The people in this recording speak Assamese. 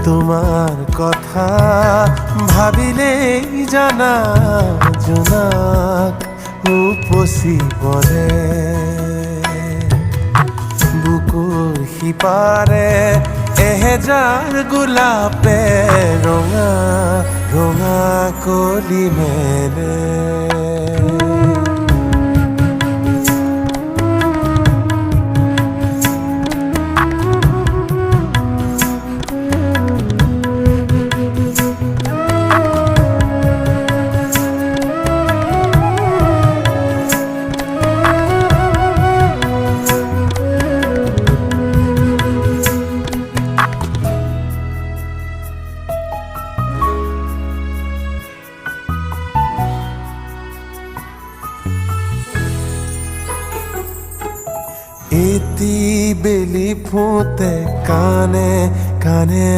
তোমাৰ কথা ভাবিলেই জানা জোনাক উপচি পৰে বুকুৰ সিপাৰে এহেজাৰ গোলাপে ৰঙা ৰঙা কলি মেলে ইতি বেলি ফুটে কানে কানে